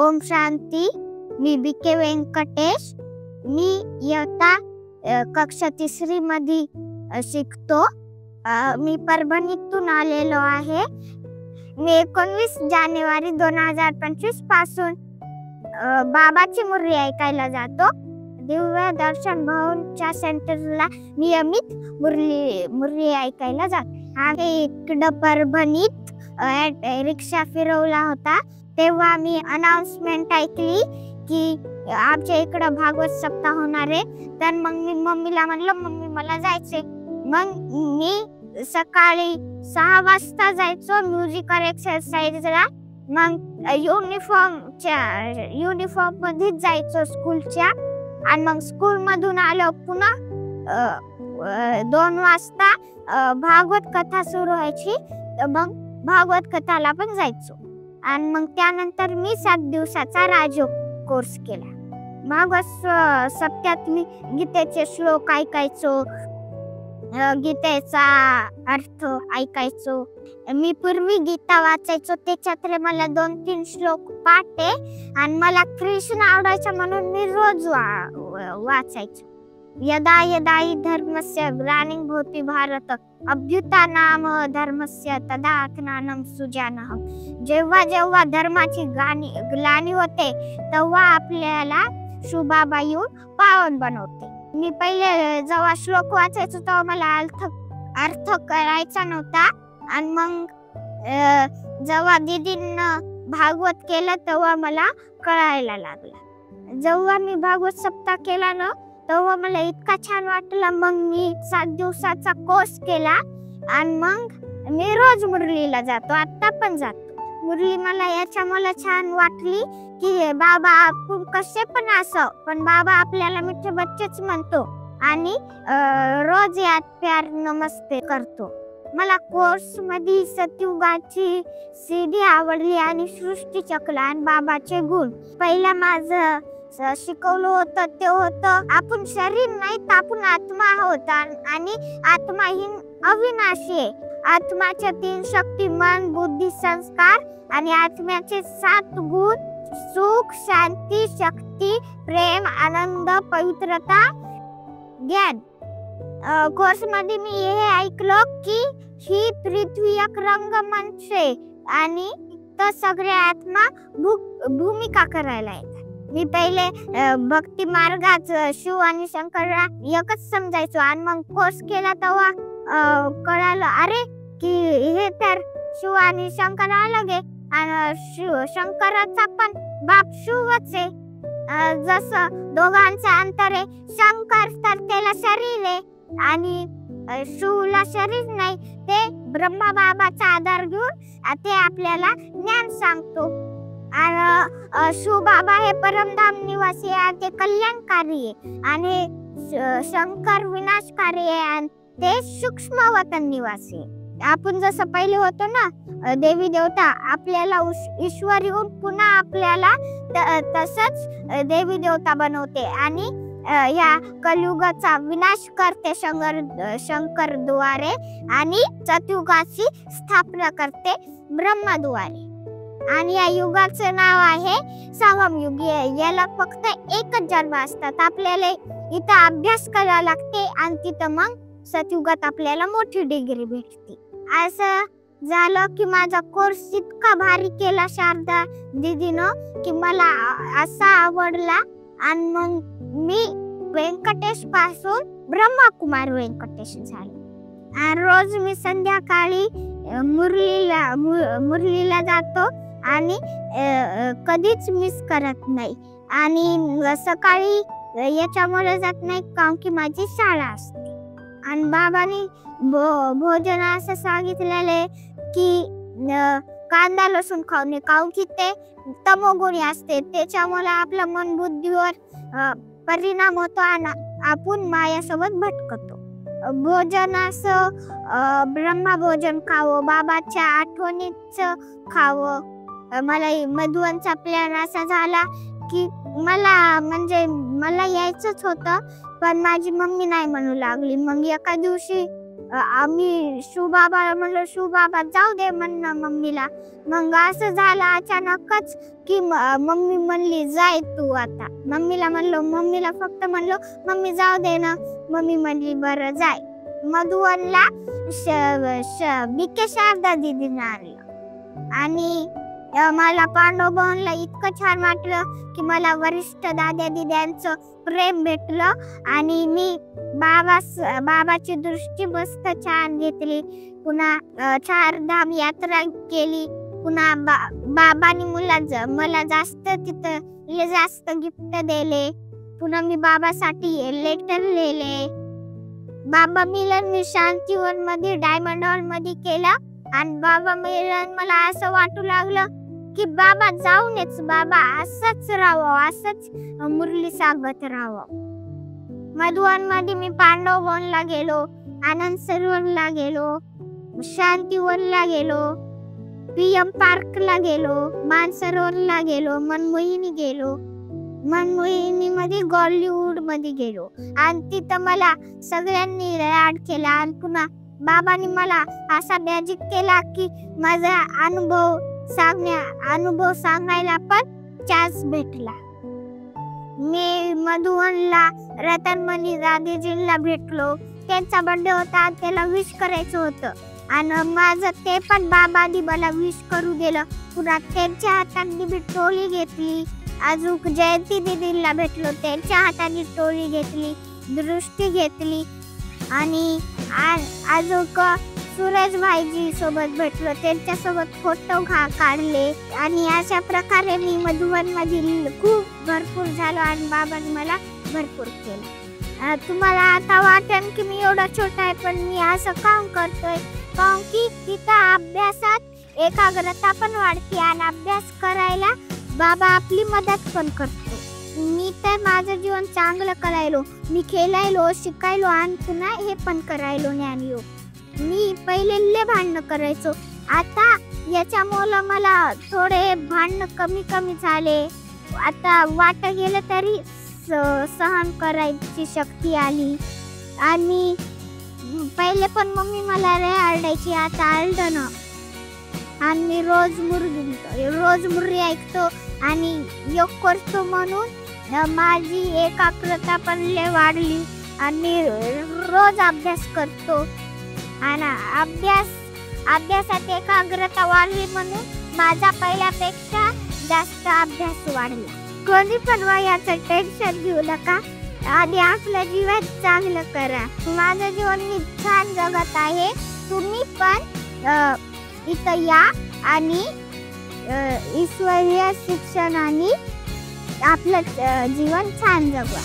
ओम शांती. मी BK. Venkatesh. मी इयत्ता कक्षा 3 मध्ये शिकतो. मी परभणीतून आलेलो आहे. मी 19 जानेवारी 2025 पासून बाबाची मुरली ऐकायला जातो. दिव्य दर्शन भवनच्या सेंटरला नियमित मुरली ऐकायला जातो. आम्ही इकडं परभणीत रिक्षा फिरवला होता तेव्हा मी अनाउन्समेंट ऐकली की आमच्या इकडं भागवत सप्ताह होणार आहे. तर मग मी मम्मीला म्हणलं, मम्मी मला जायचे. मग मी सकाळी 6 वाजता जायचो म्युझिकल एक्सरसाइजला. मग युनिफॉर्म मध्ये जायचो स्कूलच्या. आणि मग स्कूल मधून आलो पुन्हा 2 वाजता भागवत कथा सुरू व्हायची. मग भागवत कथाला पण जायचो. आणि मग त्यानंतर मी 7 दिवसाचा राजयोग कोर्स केला. भागवत सप्त्यात मी गीतेचे श्लोक ऐकायचो, गीतेचा अर्थ ऐकायचो. मी पूर्वी गीता वाचायचो, त्याच्यातले मला 2-3 श्लोक पाठ आहे. आणि मला कृष्ण आवडायचा म्हणून मी रोज वाचायचो. यदा यदा हि धर्मस्य ग्लानिर्भवति भारत अभ्युत्थानाम धर्मस्य तदा आत्मानं सृजाम्यहम्. जेव्हा जेव्हा धर्माची ग्लानी होते तेव्हा आपल्याला शुभाबा येऊन पावन बनवते. मी पहिले जेव्हा श्लोक वाचायचो तेव्हा मला अर्थ करायचा नव्हता. आणि मग जेव्हा दीदीनं भागवत केलं तेव्हा मला कळायला लागला. जेव्हा मी भागवत सप्ताह केला ना तेव्हा मला इतका छान वाटलं. मग मी 7 दिवसाचा कोर्स केला आणि मग मी रोज मुरलीला जातो. आता पण जातो. मुरली मला याच्यामुळे छान वाटली की बाबा आपण कसे पण असो पण बाबा आपल्याला मिठे बच्चेच म्हणतो आणि रोज यात प्यार नमस्ते करतो. मला कोर्स मध्ये सतयुगाची सीडी आवडली आणि सृष्टी चक्र आणि बाबाचे गुण. पहिला माझं शिकवलं होतं ते होतं आपण शरीर नाही तर आपण आत्मा आहोत आणि आत्मा ही अविनाशी आहे. आत्माच्या 3 शक्ती मन बुद्धी संस्कार आणि आत्म्याचे 7 गुण सुख शांती शक्ती प्रेम आनंद पवित्रता ज्ञान. कोर्स मध्ये मी हे ऐकलं की ही पृथ्वी एक रंगमंच आहे आणि तर सगळे आत्मा भूमिका करायला येतात. मी पहिले भक्ती मार्गात शिव आणि शंकरला एकच समजायचो. आणि मग कोर्स केला तेव्हा कळालं अरे की हे तर शिव आणि शंकर अलग आहे आणि शंकराचा पण बाप शिवच आहे. जसं दोघांचा अंतर आहे. शंकर तर त्याला शरीर आहे आणि शिवला शरीर नाही. ते ब्रह्मा बाबाचा आधार घेऊन ते आपल्याला ज्ञान सांगतो. आणि शिव बाबा हे परमधाम निवासी आहे, ते कल्याणकारी आहे. आणि शंकर विनाशकारी आहे आणि ते सूक्ष्म वतन निवासी आहे. आपण जसं पहिले होतो ना देवी देवता आपल्याला ईश्वर येऊन पुन्हा आपल्याला तसंच देवी देवता बनवते आणि या कलियुगाचा विनाश करते शंकर द्वारे आणि सतयुगाची स्थापना करते ब्रह्माद्वारे. आणि या युगाचं नाव आहे संगम युग. याला फक्त एकच जन्म असतात. आपल्याला इथं अभ्यास करायला लागते आणि तिथं मग सतयुगात आपल्याला मोठी डिग्री भेटते. असं झालं की माझा कोर्स इतका भारी केला शारदा दीदीनं की मला असा आवडला. आणि मग मी व्यंकटेश पासून ब्रह्मकुमार व्यंकटेश झाले. आणि रोज मी संध्याकाळी मुरलीला जातो आणि कधीच मिस करत नाही. आणि सकाळी याच्यामुळे जात नाही कारण की माझी शाळा असते. आणि बाबांनी भोजन असं सांगितलेले की कांदा लसूण खाऊ नये कारण की ते तमोगुणी असते. त्याच्यामुळे आपल्या मन बुद्धीवर परिणाम होतो आणि आपण मायासोबत भटकतो. भोजन असं ब्रह्मा भोजन खावं, बाबाच्या आठवणीच खावं. मला मधुवनचा प्लॅन असा झाला की मला यायचंच होतं पण माझी मम्मी नाही म्हणू लागली. मग एका दिवशी आम्ही शिवबाबाला म्हणलो, शिवबाबा जाऊ दे म्हणणं मम्मीला. मग असं झालं अचानकच की मम्मी म्हणली जाय तू आता. मम्मीला फक्त म्हणलो मम्मी जाऊ दे ना. मम्मी म्हणली बरं जाय. मधुवनला बीके शारदा दीदीने आणलं आणि मला पांडवभवनला इतकं छान वाटलं की मला वरिष्ठ दादा दिद्यांचं प्रेम भेटलं आणि मी बाबाची दृष्टी मस्त छान घेतली. पुन्हा 4 धाम यात्रा केली. पुन्हा बाबांनी मला जास्त गिफ्ट दिले. पुन्हा मी बाबासाठी लेटर लिहिले. बाबा मिलन मी शांतीवन मध्ये डायमंड हॉल मध्ये केलं आणि बाबा मिलन मला असं वाटू लागलं की बाबा जाऊनच बाबा असंच राहावं, असंच मुरली सांगत राहावं. मधुवन मध्ये मी पांडवभवनला गेलो, आनंद सरोवरला गेलो, शांतीवनला गेलो, PM पार्कला गेलो, मानसरोवरला गेलो, मनमोहिनी गेलो. मनमोहिनी मध्ये गॉलिवूड मध्ये गेलो आणि तिथं मला सगळ्यांनी ऍड केला. आणि पुन्हा बाबांनी मला असा मॅजिक केला की माझा अनुभव सांगायला पण चान्स भेटला. मी मधुवनला रतनमणी दादीजींना भेटलो. त्यांचा बर्थडे होता, त्याला विश करायचं होतं आणि माझं ते पण बाबांनी मला विश करू दिलं. पुन्हा त्यांच्या हाताने मी टोळी घेतली. अजून जयंती दीदीला भेटलो, त्यांच्या हाताने टोळी घेतली, दृष्टी घेतली आणि अजून सुरेश भाईजी सोबत भेटलो, त्यांच्यासोबत फोटो काढले. आणि अशा प्रकारे मी मधुवन मधील खूप भरपूर झालो आणि बाबांनी मला भरपूर केलं. तुम्हाला आता वाटेल की मी एवढा छोटा आहे पण मी असं काम करतोय कारण की तिथं अभ्यासात एकाग्रता पण वाढते आणि अभ्यास करायला बाबा आपली मदत पण करतो. मी तर माझं जीवन चांगलं करायलो, मी खेळायलो, शिकायलो आणि पुन्हा हे पण करायलो ज्ञानयोग. मी पहिले लय भांडणं करायचो, आता याच्यामुळे मला थोडे भांडणं कमी झाले. आता वाट गेलं तरी सहन करायची शक्ती आली. आणि पहिले पण मम्मी मला रे आरडायची, आता आरडं ना. आणि मी रोज मुर्री ऐकतो आणि योग करतो म्हणून माझी एकाग्रता पण लय वाढली आणि रोज अभ्यास करतो आणि अभ्यासात एकाग्रता वाढली म्हणून माझा पहिल्यापेक्षा जास्त अभ्यास वाढला. कोणी पण वयाचं टेन्शन घेऊ नका आणि आपलं जीवन चांगलं करा. माझं जीवन मी छान जगत आहे. तुम्ही पण इथं या आणि ईश्वरीय शिक्षणाने आपलं जीवन छान जगवा.